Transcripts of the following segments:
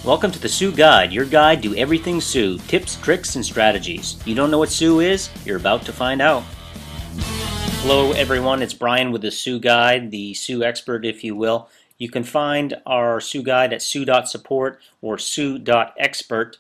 Welcome to the Tsu Guide, your guide to everything Tsu, tips, tricks, and strategies. You don't know what Tsu is? You're about to find out. Hello everyone, it's Brian with the Tsu Guide, the Tsu.Expert if you will. You can find our Tsu Guide at Tsu.Support or Tsu.Expert.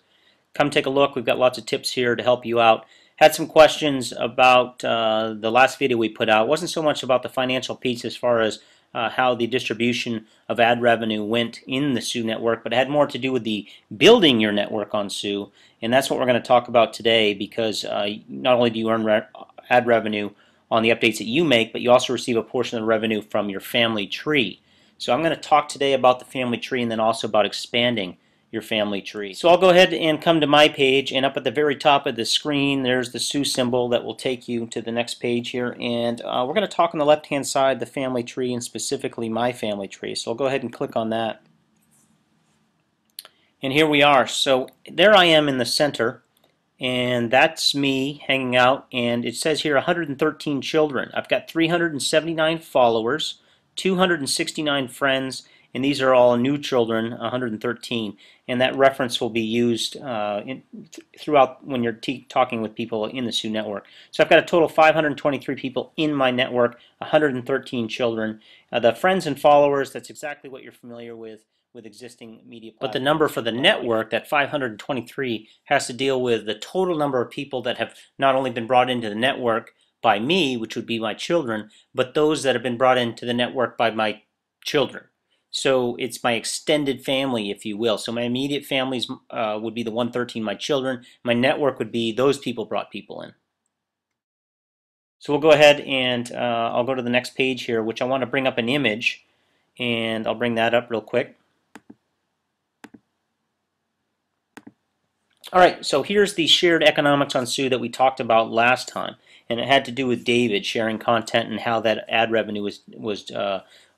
Come take a look, we've got lots of tips here to help you out. Had some questions about the last video we put out. It wasn't so much about the financial piece as far as how the distribution of ad revenue went in the Tsu network, but it had more to do with the building your network on Tsu, and that's what we're going to talk about today, because not only do you earn ad revenue on the updates that you make, but you also receive a portion of the revenue from your family tree. So I'm going to talk today about the family tree and then also about expanding your family tree. So I'll go ahead and come to my page, and up at the very top of the screen there's the Tsu symbol that will take you to the next page here, and we're going to talk on the left hand side the family tree, and specifically my family tree. So I'll go ahead and click on that, and here we are. So there I am in the center, and that's me hanging out, and it says here 113 children. I've got 379 followers, 269 friends, and these are all new children, 113, and that reference will be used throughout when you're talking with people in the Tsu network. So I've got a total of 523 people in my network, 113 children. The friends and followers, that's exactly what you're familiar with existing media platforms. But the number for the network, that 523, has to deal with the total number of people that have not only been brought into the network by me, which would be my children, but those that have been brought into the network by my children. So it's my extended family, if you will. So my immediate families would be the 113, my children. My network would be those people brought people in. So we'll go ahead and I'll go to the next page here, which I want to bring up an image, and I'll bring that up real quick. Alright, so here's the shared economics on Tsu that we talked about last time, and it had to do with David sharing content and how that ad revenue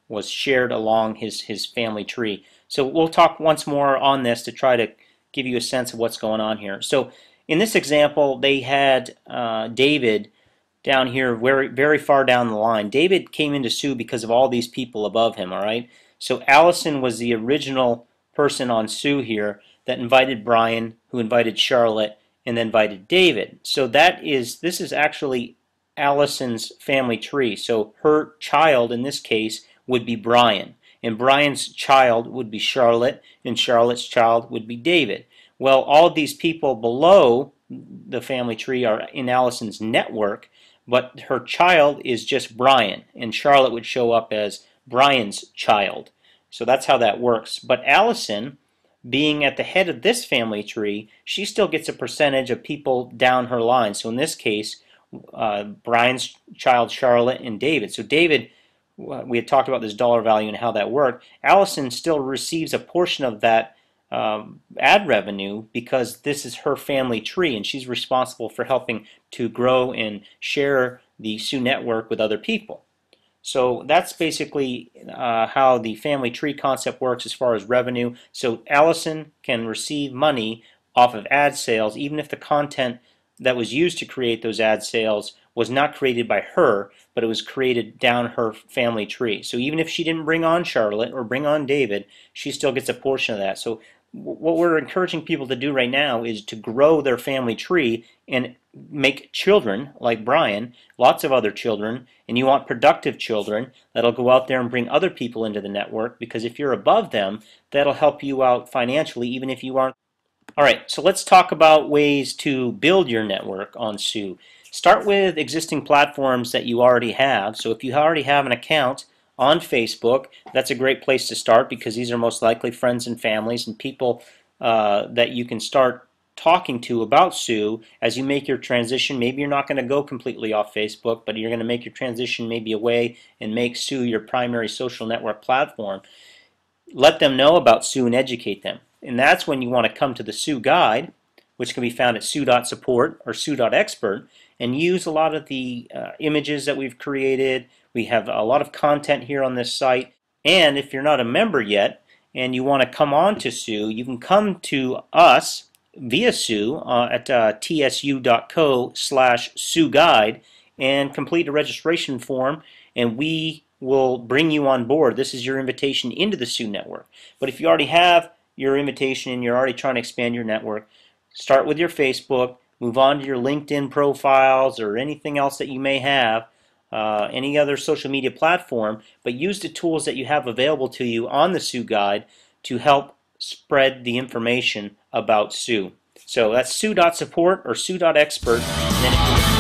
was shared along his family tree. So we'll talk once more on this to try to give you a sense of what's going on here. So in this example, they had David down here very far down the line. David came into Tsu because of all these people above him, all right? So Allison was the original person on Tsu here that invited Brian, who invited Charlotte, and then invited David. So this is actually Allison's family tree. So her child in this case would be Brian, and Brian's child would be Charlotte, and Charlotte's child would be David. Well, all of these people below the family tree are in Allison's network, but her child is just Brian, and Charlotte would show up as Brian's child. So that's how that works. But Allison, being at the head of this family tree, she still gets a percentage of people down her line. So in this case, Brian's child, Charlotte, and David. So David, we had talked about this dollar value and how that worked. Allison still receives a portion of that ad revenue because this is her family tree, and she's responsible for helping to grow and share the Tsu network with other people. So that's basically how the family tree concept works as far as revenue. So Allison can receive money off of ad sales even if the content that was used to create those ad sales was not created by her, but it was created down her family tree. So even if she didn't bring on Charlotte or bring on David, she still gets a portion of that. So what we're encouraging people to do right now is to grow their family tree and make children like Brian, lots of other children, and you want productive children that'll go out there and bring other people into the network, because if you're above them, that'll help you out financially even if you aren't. Alright, so let's talk about ways to build your network on Tsu. Start with existing platforms that you already have. So if you already have an account on Facebook, that's a great place to start, because these are most likely friends and families and people that you can start talking to about Tsu as you make your transition. Maybe you're not going to go completely off Facebook, but you're going to make your transition maybe away and make Tsu your primary social network platform. Let them know about Tsu and educate them. And that's when you want to come to the Tsu Guide, which can be found at Tsu.Support or Tsu.Expert, and use a lot of the images that we've created. We have a lot of content here on this site. And if you're not a member yet and you want to come on to Tsu, you can come to us via Tsu at tsu.co/Tsu-Guide and complete a registration form, and we will bring you on board. This is your invitation into the Tsu network. But if you already have your invitation and you're already trying to expand your network, start with your Facebook, move on to your LinkedIn profiles or anything else that you may have, any other social media platform, but use the tools that you have available to you on the Tsu Guide to help spread the information about Tsu. So that's Tsu.Support or Tsu.Expert. And then if